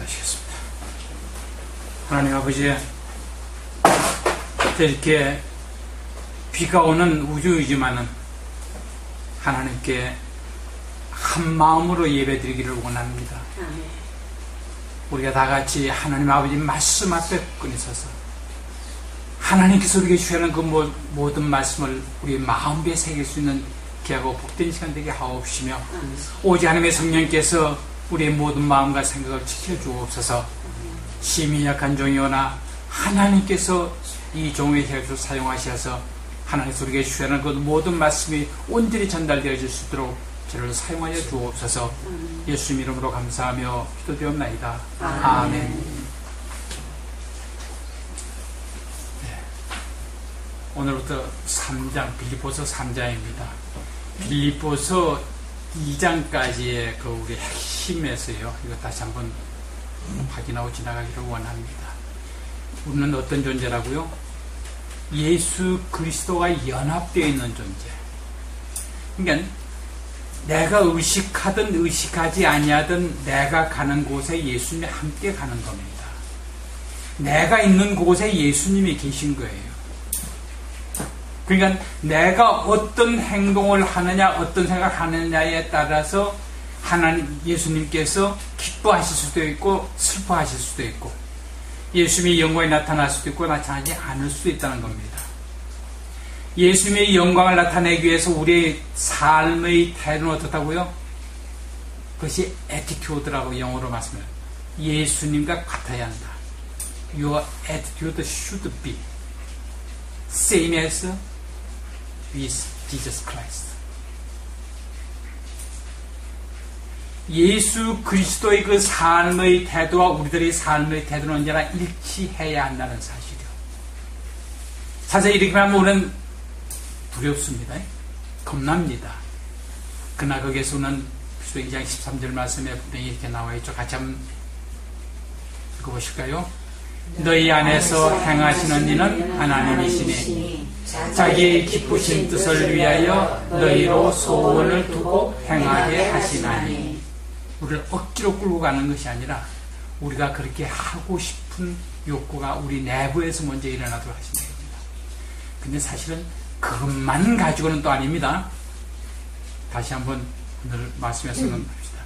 기도하시겠습니다. 하나님 아버지, 이렇게 비가 오는 우주이지만은 하나님께 한 마음으로 예배드리기를 원합니다. 우리가 다 같이 하나님 아버지 말씀 앞에 끈이 서서 하나님께서 우리에게 주시는 그 모든 말씀을 우리의 마음에 새길 수 있는 귀하고 복된 시간 되게 하옵시며, 오직 하나님의 성령께서 우리의 모든 마음과 생각을 지켜주옵소서. 심히 약한 종이오나 하나님께서 이 종의 혈을 사용하셔서 하나님께서 우리에게 주시는 그 모든 말씀이 온전히 전달되어질 수 있도록 저를 사용하여 주옵소서. 예수님 이름으로 감사하며 기도드리옵나이다. 아멘. 오늘부터 3장, 빌립보서 3장입니다. 빌립보서 2장까지의 그 우리 핵심에서요, 이거 다시 한번 확인하고 지나가기를 원합니다. 우리는 어떤 존재라고요? 예수 그리스도가 연합되어 있는 존재. 그러니까 내가 의식하든 의식하지 아니하든 내가 가는 곳에 예수님이 함께 가는 겁니다. 내가 있는 곳에 예수님이 계신 거예요. 그러니까 내가 어떤 행동을 하느냐, 어떤 생각을 하느냐에 따라서 하나님, 예수님께서 기뻐하실 수도 있고 슬퍼하실 수도 있고, 예수님의 영광이 나타날 수도 있고 나타나지 않을 수도 있다는 겁니다. 예수님의 영광을 나타내기 위해서 우리의 삶의 태도는 어떻다고요? 그것이 attitude라고 영어로 말씀해요. 예수님과 같아야 한다. Your attitude should be same as with Jesus Christ. 예수 그리스도의 그 삶의 태도와 우리들의 삶의 태도는 언제나 일치해야 한다는 사실이요. 사실 이렇게 하면 우리는 두렵습니다. 겁납니다. 그러나 거기에서는 빌립보서 2장 13절 말씀에 분명히 이렇게 나와 있죠. 같이 한번 읽어보실까요? 너희 안에서 행하시는 이는 하나님이시니 자기의 기쁘신 뜻을 위하여 너희로 소원을 두고 행하게 하시나니. 우리를 억지로 끌고 가는 것이 아니라 우리가 그렇게 하고 싶은 욕구가 우리 내부에서 먼저 일어나도록 하시는 겁니다. 근데 사실은 그것만 가지고는 또 아닙니다. 다시 한번 오늘 말씀에서 봅시다.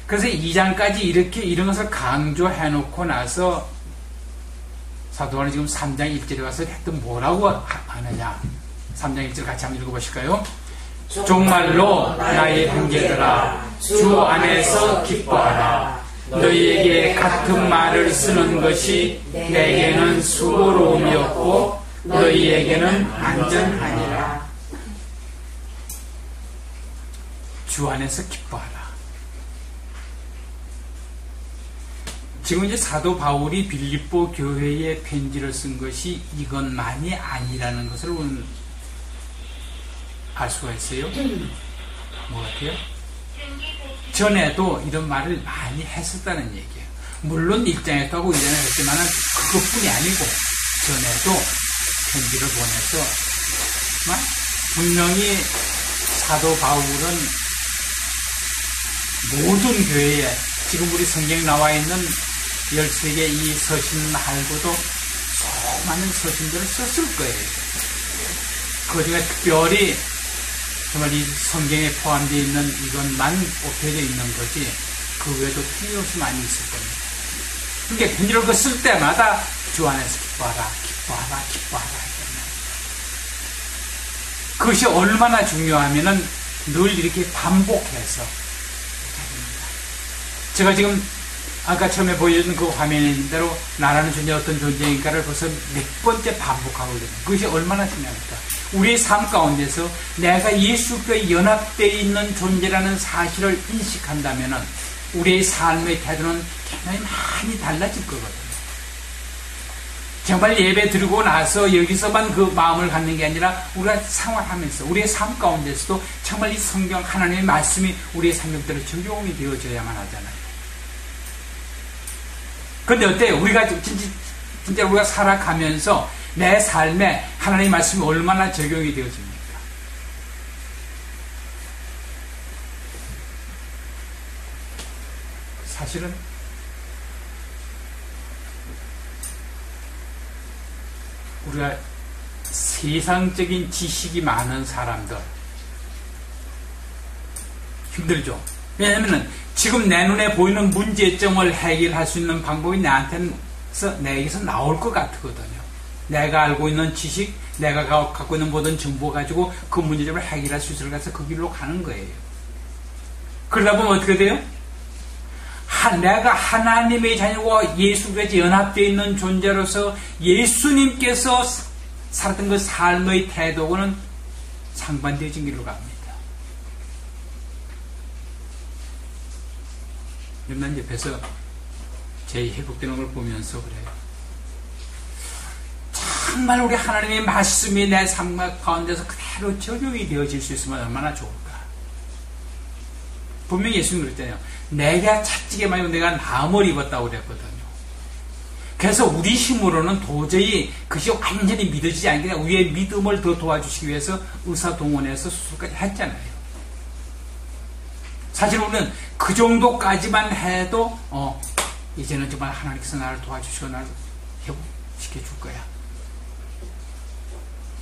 그래서 2장까지 이렇게 이런 것을 강조해놓고 나서 사도 바울이 지금 3장 1절에 와서 또 뭐라고 하느냐. 3장 1절 같이 한번 읽어보실까요? 정말로 나의 형제들아, 주 안에서 기뻐하라. 너희에게 같은 말을 쓰는 것이 내게는 수고로움이었고 너희에게는 안전하니라. 주 안에서 기뻐하라. 지금 이제 사도 바울이 빌립보 교회에 편지를 쓴 것이 이것만이 아니라는 것을 오늘 알 수가 있어요. 뭐 같아요? 전에도 이런 말을 많이 했었다는 얘기예요. 물론 1장에도 하고 2장에도 했지만 그것뿐이 아니고 전에도 편지를 보내서 분명히 사도 바울은 모든 교회에 지금 우리 성경에 나와 있는 13개 이 서신 말고도 수많은 서신들을 썼을 거예요. 그 중에 특별히 정말 이 성경에 포함되어 있는 이것만 엎혀져 있는 거지 그 외에도 틀림없이 많이 있을 겁니다. 그러니까 편지를 쓸 때마다 주 안에서 기뻐하라, 기뻐하라, 기뻐하라 했잖아요. 그것이 얼마나 중요하면은 늘 이렇게 반복해서 제가 지금 아까 처음에 보여준 그 화면인 대로 나라는 존재 어떤 존재인가를 벌써 몇 번째 반복하고 있는 그것이 얼마나 중요합니까? 우리의 삶 가운데서 내가 예수께 연합되어 있는 존재라는 사실을 인식한다면 우리의 삶의 태도는 굉장히 많이 달라질 거거든요. 정말 예배 드리고 나서 여기서만 그 마음을 갖는 게 아니라 우리가 생활하면서 우리의 삶 가운데서도 정말 이 성경 하나님의 말씀이 우리의 삶들에 적용이 되어져야만 하잖아요. 그런데 어때요? 우리가 진짜 우리가 살아가면서 내 삶에 하나님의 말씀이 얼마나 적용이 되어집니까? 사실은 우리가 세상적인 지식이 많은 사람들 힘들죠. 왜냐하면 지금 내 눈에 보이는 문제점을 해결할 수 있는 방법이 내게서 나올 것 같거든요. 내가 알고 있는 지식, 내가 갖고 있는 모든 정보 가지고 그 문제점을 해결할 수 있을 것 같아서 그 길로 가는 거예요. 그러다 보면 어떻게 돼요? 내가 하나님의 자녀와 예수께서 연합되어 있는 존재로서 예수님께서 살았던 그 삶의 태도는 상반되어진 길로 갑니다. 난 옆에서 제 회복되는 걸 보면서 그래요. 정말 우리 하나님의 말씀이 내 삶 가운데서 그대로 적용이 되어질 수 있으면 얼마나 좋을까. 분명히 예수님이 그랬잖아요. 내가 차찌게 말고 내가 남을 입었다고 그랬거든요. 그래서 우리 힘으로는 도저히 그것이 완전히 믿어지지 않게 우리의 믿음을 더 도와주시기 위해서 의사동원해서 수술까지 했잖아요. 사실 우리는 그 정도까지만 해도 이제는 정말 하나님께서 나를 도와주시고 나를 회복시켜줄 거야.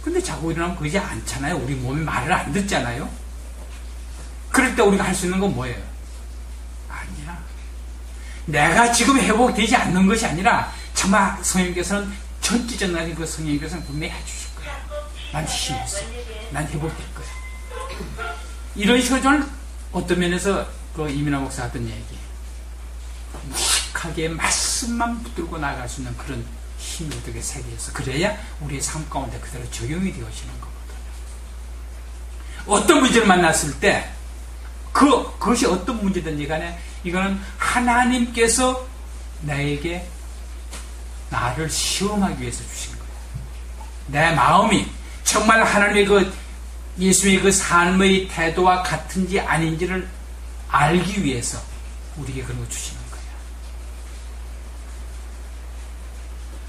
근데 자꾸 일어나면 그러지 않잖아요. 우리 몸이 말을 안 듣잖아요. 그럴 때 우리가 할 수 있는 건 뭐예요? 아니야. 내가 지금 회복되지 않는 것이 아니라 정말 성령님께서는 전지전능하신 그 성령님께서는 분명히 해주실 거야. 난 힘이 있어. 난 회복될 거야. 이런 식으로 저는 어떤 면에서 그 이민아 목사 하던 얘기, 무식하게 말씀만 붙들고 나갈 수 있는 그런 힘이 어떻게 세계에서 그래야 우리의 삶 가운데 그대로 적용이 되어지는 거거든요. 어떤 문제를 만났을 때 그것이 어떤 문제든지 간에 이거는 하나님께서 나에게 나를 시험하기 위해서 주신 거예요. 내 마음이 정말 하나님의 그 예수의 그 삶의 태도와 같은지 아닌지를 알기 위해서 우리에게 그런 거 주시는 거예요.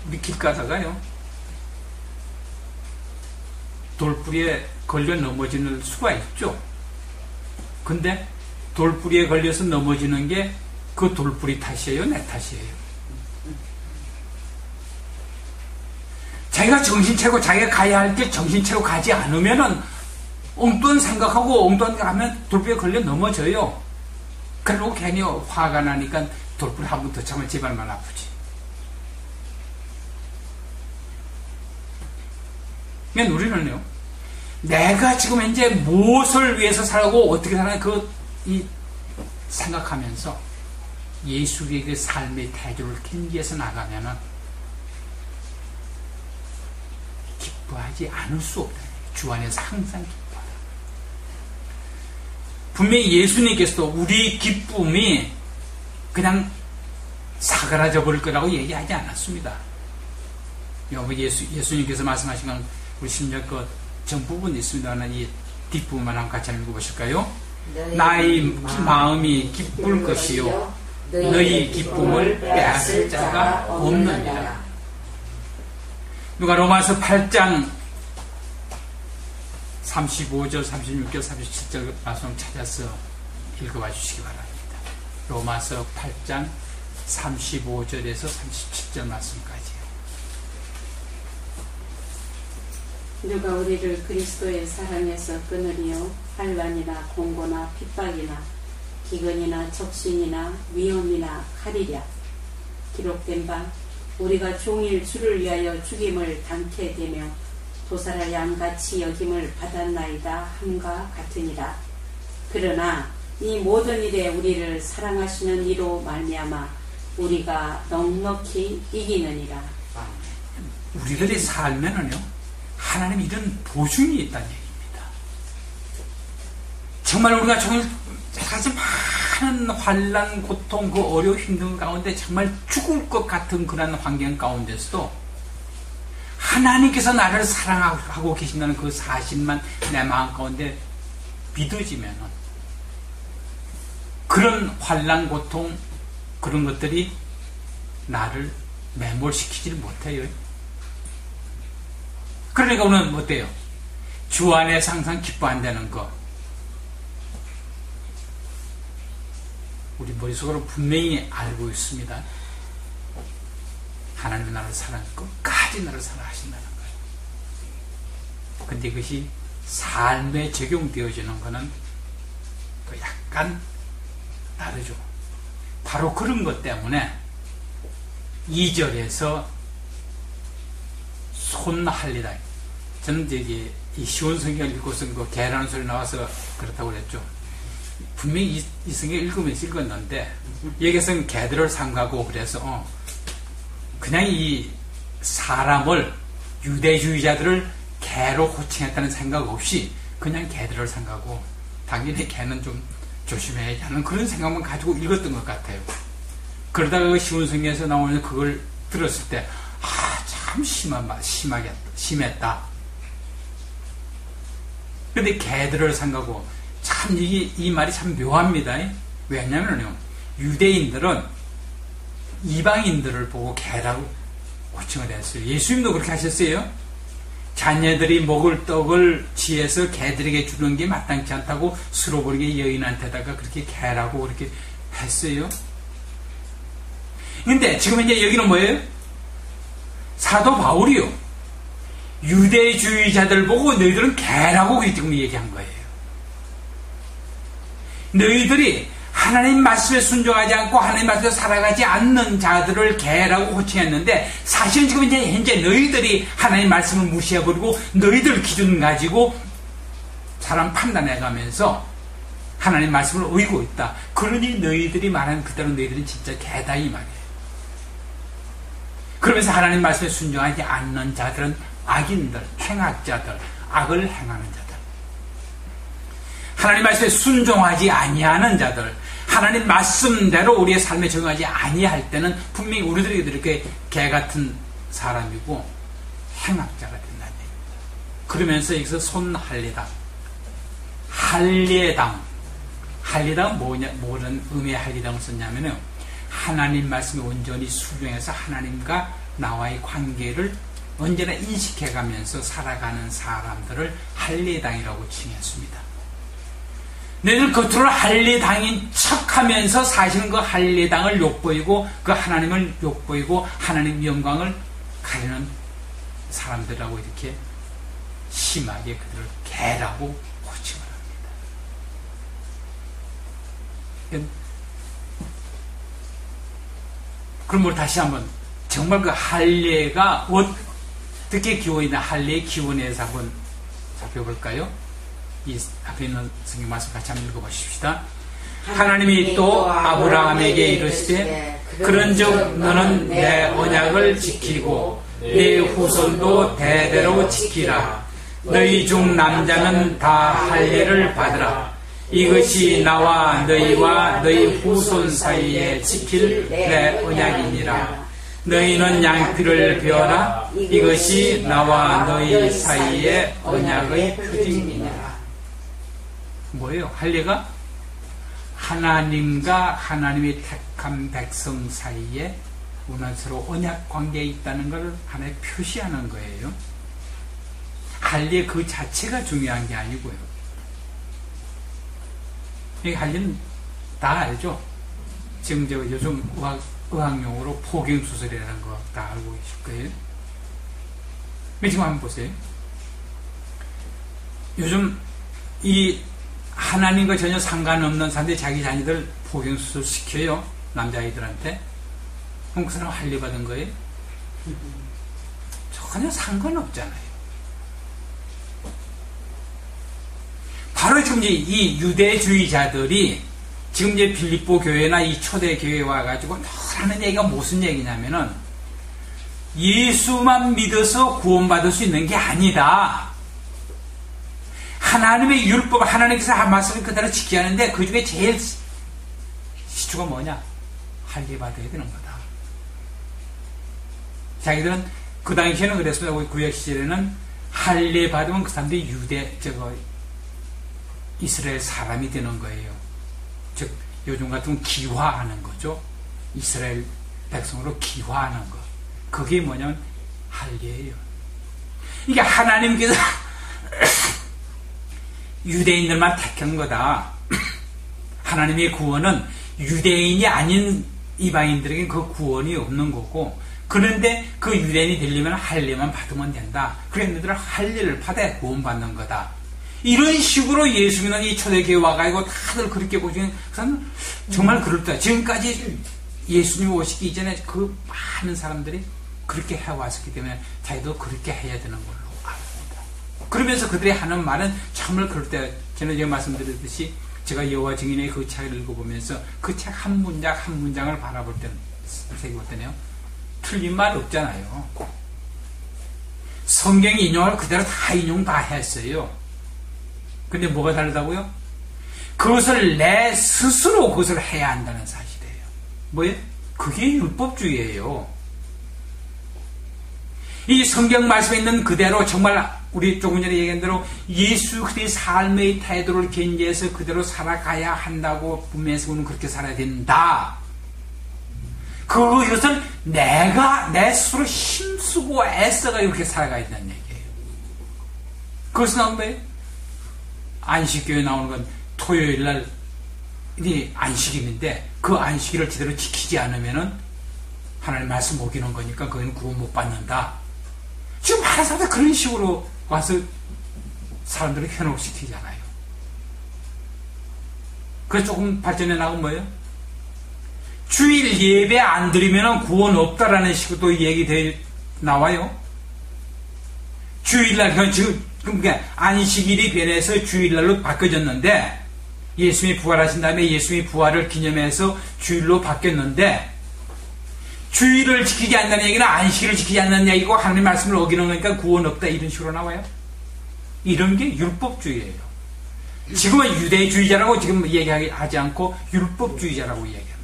우리 길 가다가요, 돌뿌리에 걸려 넘어지는 수가 있죠. 근데 돌뿌리에 걸려서 넘어지는 게 그 돌뿌리 탓이에요, 내 탓이에요? 자기가 정신 차리고 자기가 가야 할 길 정신 차리고 가지 않으면은 엉뚱한 생각하고 엉뚱한 거 하면 돌뿌리에 걸려 넘어져요. 그리고 괜히 화가 나니까 돌뿌리 한 번 더 차면 집안만 아프지. 그러니까 우리는요, 내가 지금 이제 무엇을 위해서 살고 어떻게 살아야 생각하면서 예수의 그 삶의 태도를 견지해서 나가면은 기뻐하지 않을 수 없다. 주 안에서 항상 기뻐하라. 분명히 예수님께서도 우리 기쁨이 그냥 사그라져 버릴 거라고 얘기하지 않았습니다. 예수님께서 말씀하신 건 우리 심지어 그 전부분이 있습니다만 이 뒷부분만 한번 같이 읽어보실까요? 나의 마음이 기쁠 것이요 너희 기쁨을 빼앗을 자가 없느니라. 누가 로마서 8장 35절, 36절, 37절 말씀 찾아서 읽어봐 주시기 바랍니다. 로마서 8장 35절에서 37절 말씀까지요. 누가 우리를 그리스도의 사랑에서 끊으리요? 환난이나 공고나 핍박이나 기근이나 적신이나 위험이나 칼이랴. 기록된 바 우리가 종일 주를 위하여 죽임을 당케 되며 도살할 양같이 여김을 받았나이다 함과 같으니라. 그러나 이 모든 일에 우리를 사랑하시는 이로 말미암아 우리가 넉넉히 이기느니라. 우리들이 살면은요, 하나님 이런 보증이 있다는 얘기입니다. 정말 우리가 정말 사실 많은 환난, 고통, 그 어려움, 힘든 가운데 정말 죽을 것 같은 그런 환경 가운데서도 하나님께서 나를 사랑하고 계신다는 그 사실만 내 마음 가운데 믿어지면은 그런 환난, 고통, 그런 것들이 나를 매몰시키지 못해요. 그러니까 우리는 어때요? 주 안에서 항상 기뻐한다는 거. 우리 머릿속으로 분명히 알고 있습니다. 하나님은 나를 사랑하고 끝까지 나를 사랑하신다는 거예요. 근데 이것이 삶에 적용되어지는 것은 또 약간 다르죠. 바로 그런 것 때문에 2절에서 손할리다. 저는 저기 이 쉬운 성경을 읽고서 그 개라는 소리 나와서 그렇다고 그랬죠. 분명히 이 성경 읽으면서 읽었는데 여기서는 개들을 삼가고 그래서 그냥 이 사람을 유대주의자들을 개로 호칭했다는 생각 없이 그냥 개들을 삼가고 당연히 개는 좀 조심해야 하는 그런 생각만 가지고 읽었던 것 같아요. 그러다가 그 쉬운 성경에서 나오는 그걸 들었을 때 참 심했다. 근데 개들을 삼가고 참 이 말이 참 묘합니다. 왜냐면요, 유대인들은 이방인들을 보고 개라고 호칭을 했어요. 예수님도 그렇게 하셨어요. 자녀들이 먹을 떡을 취해서 개들에게 주는 게 마땅치 않다고 수로버리게 여인한테다가 그렇게 개라고 그렇게 했어요. 근데 지금 이제 여기는 뭐예요? 사도 바울이요, 유대주의자들 보고 너희들은 개라고 지금 얘기한 거예요. 너희들이 하나님 말씀에 순종하지 않고 하나님 말씀에 살아가지 않는 자들을 개라고 호칭했는데, 사실은 지금 이제 현재 너희들이 하나님 말씀을 무시해버리고 너희들 기준 가지고 사람 판단해가면서 하나님 말씀을 어기고 있다. 그러니 너희들이 말하는 그대로 너희들은 진짜 개다 이 말이에요. 그러면서 하나님 말씀에 순종하지 않는 자들은 악인들, 행악자들, 악을 행하는 자들. 하나님 말씀에 순종하지 아니하는 자들, 하나님 말씀대로 우리의 삶에 적용하지 아니할 때는 분명히 우리들이 이렇게 개 같은 사람이고 행악자가 된다는 얘기입니다. 그러면서 여기서 손할례당, 할례당은 뭐는 의미의 할례당을 썼냐면요, 하나님 말씀에 온전히 순종해서 하나님과 나와의 관계를 언제나 인식해가면서 살아가는 사람들을 할례당이라고 칭했습니다. 너희들 겉으로 할례당인 척하면서 사실은 그 할례당을 욕보이고 그 하나님을 욕보이고 하나님 영광을 가리는 사람들이라고 이렇게 심하게 그들을 개라고 호칭을 합니다. 그럼 우리 다시 한번 정말 그 할례가 어떻게 기원이나 할례의 기원에 대해서 한번 살펴볼까요? 이 앞에 있는 성경 말씀 같이 한번 읽어보십시다. 하나님이 또 아브라함에게 이르시되 그런즉 너는 내 언약을 지키고 내 후손도 대대로 지키라. 너희 중 남자는 다 할례를 받으라. 이것이 나와 너희와 너희 후손 사이에 지킬 내 언약이니라. 너희는 양피를 베어라. 이것이 나와 너희 사이의 언약의 표징이니라. 뭐예요? 할례가 하나님과 하나님의 택한 백성 사이에 우리나라로 언약 관계에 있다는 걸 하나의 표시하는 거예요. 할례 그 자체가 중요한 게 아니고요. 이 할례는 다 알죠? 지금 요즘 의학용어로 포경수술이라는 거 다 알고 계실 거예요. 지금 한번 보세요. 요즘 이 하나님과 전혀 상관없는 사람들이 자기 자녀들 포경수술 시켜요. 남자아이들한테. 그럼 그 사람 할례 받은 거예요? 전혀 상관없잖아요. 바로 지금 이 유대주의자들이 지금 이제 빌립보 교회나 이 초대 교회에 와가지고 늘 하는 얘기가 무슨 얘기냐면은 예수만 믿어서 구원받을 수 있는 게 아니다. 하나님의 율법, 하나님께서 한 말씀을 그대로 지켜야 하는데 그 중에 제일 시초가 뭐냐? 할례 받아야 되는 거다. 자기들은 그 당시에는 그랬습니다. 우리 구약 시절에는 할례 받으면 그 사람들이 이스라엘 사람이 되는 거예요. 즉 요즘 같은 기화하는 거죠. 이스라엘 백성으로 기화하는 거. 그게 뭐냐면 할례예요. 이게 하나님께서 유대인들만 택한 거다. 하나님의 구원은 유대인이 아닌 이방인들에게 그 구원이 없는 거고, 그런데 그 유대인이 되려면 할례만 받으면 된다. 그랬는데 할례를 받아야 구원받는 거다. 이런 식으로 예수 믿는 이 초대교회 와가지고 다들 그렇게 보시면 정말 그렇다. 지금까지 예수님 오시기 이전에 그 많은 사람들이 그렇게 해왔었기 때문에 자기도 그렇게 해야 되는 걸로 압니다. 그러면서 그들이 하는 말은 정말 그럴 때 저는 제가 말씀드렸듯이 제가 여호와 증인의 그 책을 읽어보면서 그 책 한 문장 한 문장을 바라볼 때는 생각할 때는요, 틀린 말 없잖아요. 성경 인용을 그대로 다 인용 다 했어요. 근데 뭐가 다르다고요? 그것을 내 스스로 그것을 해야 한다는 사실이에요. 뭐예요? 그게 율법주의예요. 이 성경 말씀에 있는 그대로 정말 우리 조금 전에 얘기한 대로 예수 그리스도의 삶의 태도를 견지해서 그대로 살아가야 한다고 분명해서 우리는 그렇게 살아야 된다. 그것을 내가 내 스스로 힘쓰고 애써가 이렇게 살아가야 된다는 얘기예요. 그것은 나온 거예요. 안식교에 나오는 건 토요일날 안식일인데 그 안식일을 제대로 지키지 않으면은 하나님 말씀 어기는 거니까 그건 구원 못 받는다. 지금 많은 사람들 그런 식으로 와서 사람들을 현혹시키잖아요. 그래서 조금 발전해 나온 뭐예요? 주일 예배 안 드리면 구원 없다라는 식으로 얘기 나와요. 주일날 지금 그러니까 안식일이 변해서 주일날로 바뀌어졌는데 예수님이 부활하신 다음에 예수님이 부활을 기념해서 주일로 바뀌었는데 주일을 지키지 않는다는 얘기는 안식일을 지키지 않는 얘기고 하나님의 말씀을 어기는 거니까 구원 없다 이런 식으로 나와요. 이런 게 율법주의예요. 지금은 유대주의자라고 지금 얘기하지 않고 율법주의자라고 얘기합니다.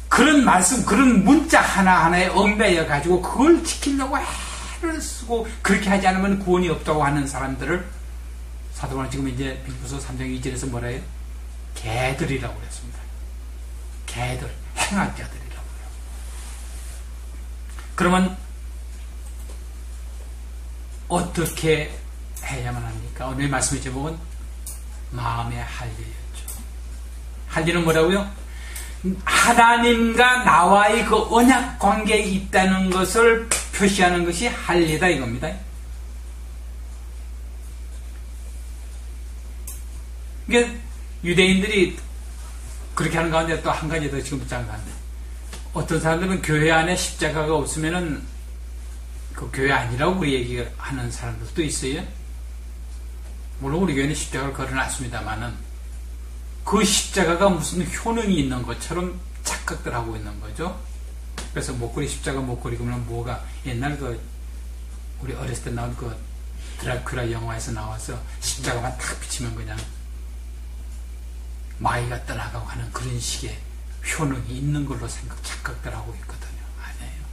그런 말씀, 그런 문자 하나하나에 얽매여 가지고 그걸 지키려고 애를 쓰고 그렇게 하지 않으면 구원이 없다고 하는 사람들을 사도바울은 지금 이제 빌립보서 3장 2절에서 뭐라 해요? 개들이라고 그랬습니다. 개들, 행악자들이라고요. 그러면 어떻게 해야만 합니까? 오늘 말씀의 제목은 마음의 할례였죠. 할례는 뭐라고요? 하나님과 나와의 그 언약 관계에 있다는 것을 표시하는 것이 할례다 이겁니다. 그러니까 유대인들이 그렇게 하는 가운데 또 한 가지 더 지금 붙잡는데 어떤 사람들은 교회 안에 십자가가 없으면은 그 교회 아니라고 얘기하는 사람들도 있어요. 물론 우리 교회는 십자가를 걸어놨습니다만은 그 십자가가 무슨 효능이 있는 것처럼 착각들 하고 있는 거죠. 그래서 목걸이 십자가 목걸이 그러면 뭐가 옛날 그 우리 어렸을 때 나온 그 드라큘라 영화에서 나와서 십자가만 탁 비치면 그냥 마귀가 떠나가고 하는 그런 식의 효능이 있는 걸로 착각들 하고 있거든요. 아니에요.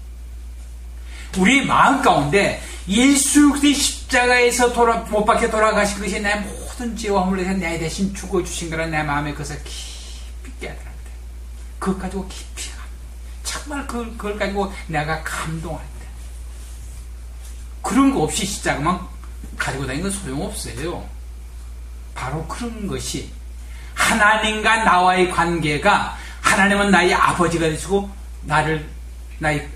우리 마음 가운데 예수 그리스도의 십자가에서 못 박혀 돌아가신 것이 내 모든 죄와 허물을 위해서 내 대신 죽어주신 거라 내 마음에 그것을 깊이 깨달아야 돼. 그것 가지고 깊이 정말 그걸 가지고 내가 감동할 때 그런 거 없이 십자가만 가지고 다니는 건 소용없어요. 바로 그런 것이 하나님과 나와의 관계가 하나님은 나의 아버지가 되시고 나의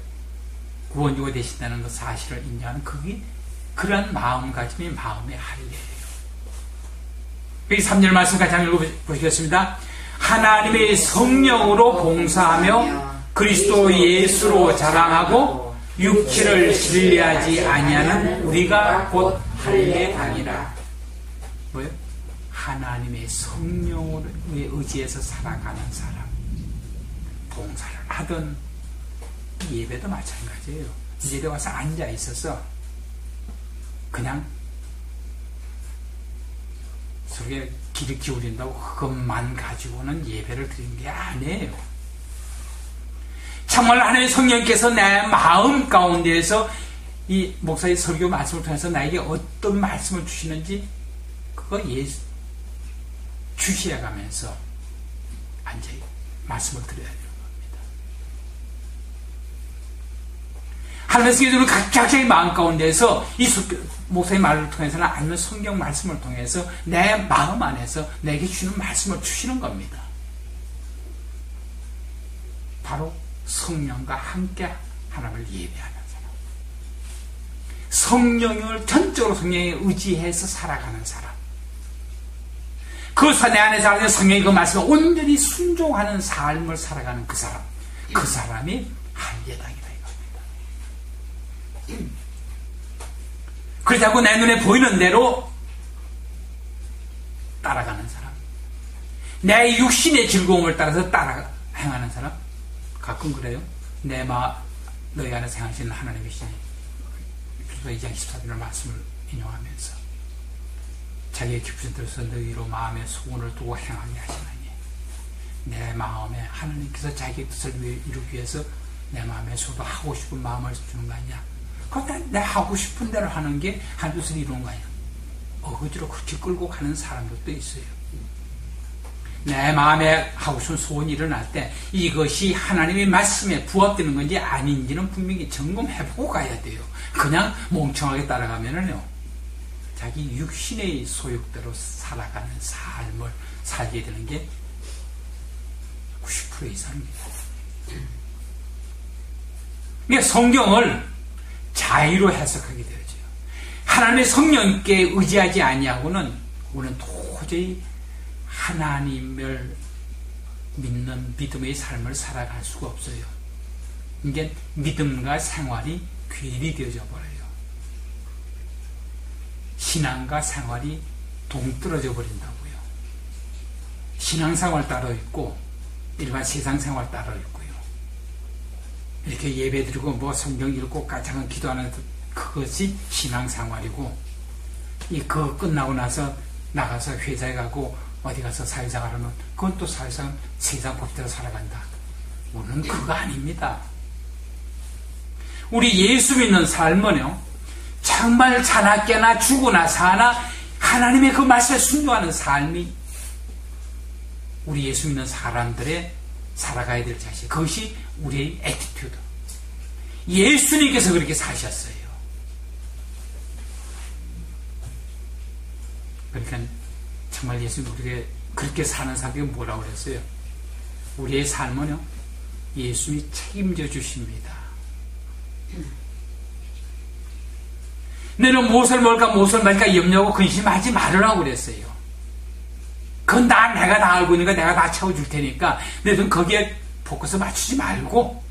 구원주가 되신다는 그 사실을 인정하는 그게 그러한 마음가짐이 마음의 할례예요. 여기 3절 말씀 같이 한번 읽어보시겠습니다. 하나님의 성령으로 봉사하며 그리스도 예수로 자랑하고 육체를 신뢰하지 아니하는 우리가 곧 할례당이라. 뭐예요? 하나님의 성령에 의지해서 살아가는 사람, 봉사를 하던 예배도 마찬가지예요. 예배 와서 앉아 있어서 그냥 속에 귀를 기울인다고 그것만 가지고는 예배를 드리는 게 아니에요. 정말 하나님의 성령께서 내 마음 가운데에서 이 목사의 설교 말씀을 통해서 나에게 어떤 말씀을 주시는지 그거 주시해가면서 앉아 말씀을 드려야 되는 겁니다. 하나님의 성령은 각자의 마음 가운데서 이 목사의 말을 통해서는 아니면 성경 말씀을 통해서 내 마음 안에서 내게 주는 말씀을 주시는 겁니다. 바로 성령과 함께 하나님을 예배하는 사람, 성령을 전적으로 성령에 의지해서 살아가는 사람, 그 내 안에서 하는 성령의 그 말씀에 온전히 순종하는 삶을 살아가는 그 사람이 할례당이다 이겁니다. 그렇다고 내 눈에 보이는 대로 따라가는 사람, 내 육신의 즐거움을 따라서 행하는 사람, 가끔 그래요. 너희 안에 생하시는 하나님이시니, 그래서 2장 14절의 말씀을 인용하면서 자기의 깊은 뜻에서 너희로 마음의 소원을 두고 행하게 하시나니, 내 마음에 하나님께서 자기의 뜻을 이루기 위해서 내 마음에 저도 하고 싶은 마음을 주는 거 아니야. 그런데 내 하고 싶은 대로 하는 게 하나님 뜻을 이루는 거 아니야. 어거지로 그렇게 끌고 가는 사람들도 있어요. 내 마음에 하고 싶은 소원이 일어날 때 이것이 하나님의 말씀에 부합되는 건지 아닌지는 분명히 점검해보고 가야 돼요. 그냥 멍청하게 따라가면은요, 자기 육신의 소욕대로 살아가는 삶을 살게 되는 게 90% 이상입니다. 그러니까 성경을 자의로 해석하게 되어져요. 하나님의 성령께 의지하지 아니하고는 우리는 도저히 하나님을 믿는 믿음의 삶을 살아갈 수가 없어요. 이게 믿음과 생활이 괴리 되어져 버려요. 신앙과 생활이 동떨어져 버린다고요. 신앙생활 따로 있고 일반 세상생활 따로 있고요. 이렇게 예배드리고 뭐 성경 읽고 까장은 기도하는 그것이 신앙생활이고, 그거 끝나고 나서 나가서 회사에 가고 어디 가서 사회생활 하면 그건 또 사회상 세상 법대로 살아간다. 우리는 그거 아닙니다. 우리 예수 믿는 삶은요, 정말 자나깨나 죽으나 사나 하나님의 그 말씀에 순종하는 삶이 우리 예수 믿는 사람들의 살아가야 될 자세, 그것이 우리의 애티튜드. 예수님께서 그렇게 사셨어요. 그러니까 정말 예수님 우리에게 그렇게 사는 사람이 뭐라고 그랬어요? 우리의 삶은요, 예수님이 책임져 주십니다. 너는 무엇을 먹을까 무엇을 마실까 염려하고 근심하지 말으라고 그랬어요. 그건 내가 다 알고 있으니까 내가 다 채워줄 테니까 너는 거기에 포커스 맞추지 말고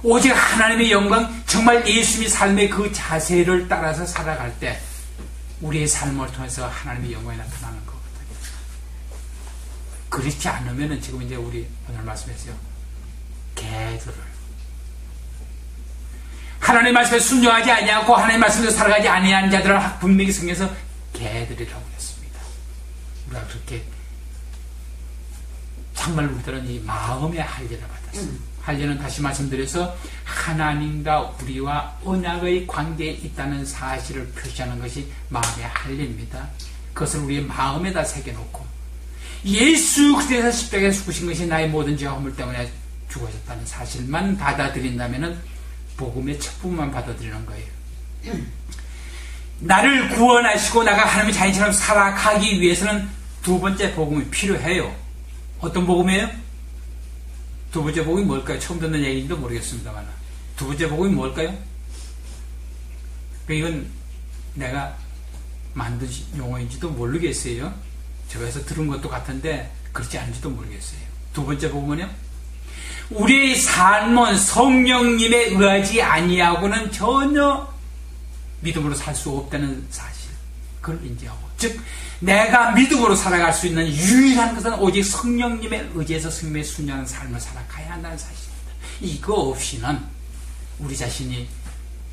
오직 하나님의 영광, 정말 예수님의 삶의 그 자세를 따라서 살아갈 때 우리의 삶을 통해서 하나님의 영광이 나타나는 거거든요. 그렇지 않으면 지금 이제 우리 오늘 말씀했어요. 개들을 하나님의 말씀에 순종하지 아니하고 하나님의 말씀에 살아가지 아니하는 자들을 분명히 성경에서 개들이라고 했습니다. 우리가 그렇게 정말 우리들은 이 마음의 할례를 받았어요. 할례는 다시 말씀드려서 하나님과 우리와 언약의 관계에 있다는 사실을 표시하는 것이 마음의 할례입니다. 그것을 우리의 마음에다 새겨놓고 예수 그리스도께서 십자가에 죽으신 것이 나의 모든 죄와 허물 때문에 죽어졌다는 사실만 받아들인다면 복음의 첫 부분만 받아들이는 거예요. 나를 구원하시고 나가 하나님의 자녀처럼 살아가기 위해서는 두 번째 복음이 필요해요. 어떤 복음이에요? 두 번째 복음이 뭘까요? 처음 듣는 얘기인지도 모르겠습니다만 두 번째 복음이 뭘까요? 이건 내가 만든 용어인지도 모르겠어요. 제가 해서 들은 것도 같은데 그렇지 않은지도 모르겠어요. 두 번째 복음은요, 우리의 삶은 성령님에 의하지 아니하고는 전혀 믿음으로 살 수 없다는 사실, 그걸 인지하고, 즉 내가 믿음으로 살아갈 수 있는 유일한 것은 오직 성령님에 의지해서 성령에 순종하는 삶을 살아가야 한다는 사실입니다. 이거 없이는 우리 자신이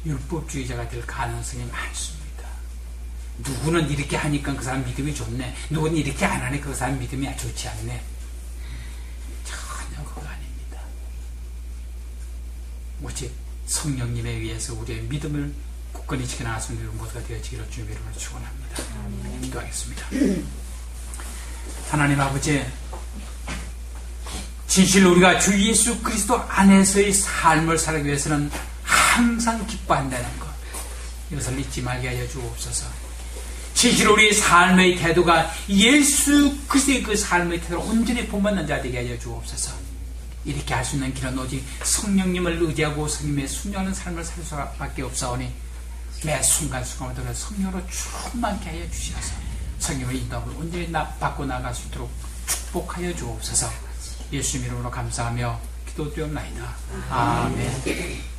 율법주의자가 될 가능성이 많습니다. 누구는 이렇게 하니까 그 사람 믿음이 좋네, 누구는 이렇게 안 하니까 그 사람 믿음이 좋지 않네. 전혀 그거 아닙니다. 오직 성령님에 의해서 우리의 믿음을 굳건히 지켜나가는 모두가 되어지기를 주님의 이름으로 축원합니다. 기도하겠습니다. 하나님 아버지, 진실로 우리가 주 예수 그리스도 안에서의 삶을 살기 위해서는 항상 기뻐한다는 것, 이것을 잊지 말게 하여 주옵소서. 진실로 우리의 삶의 태도가 예수 그리스도의 그 삶의 태도를 온전히 본받는 자 되게 하여 주옵소서. 이렇게 할 수 있는 길은 오직 성령님을 의지하고 성령님의 순종하는 삶을 살 수밖에 없사오니 매 순간순간마다 성령으로 충만케 하여 주시어서 성령의 인도함을 온전히 받고 나갈 수 있도록 축복하여 주옵소서. 예수 이름으로 감사하며 기도드리옵나이다. 아멘.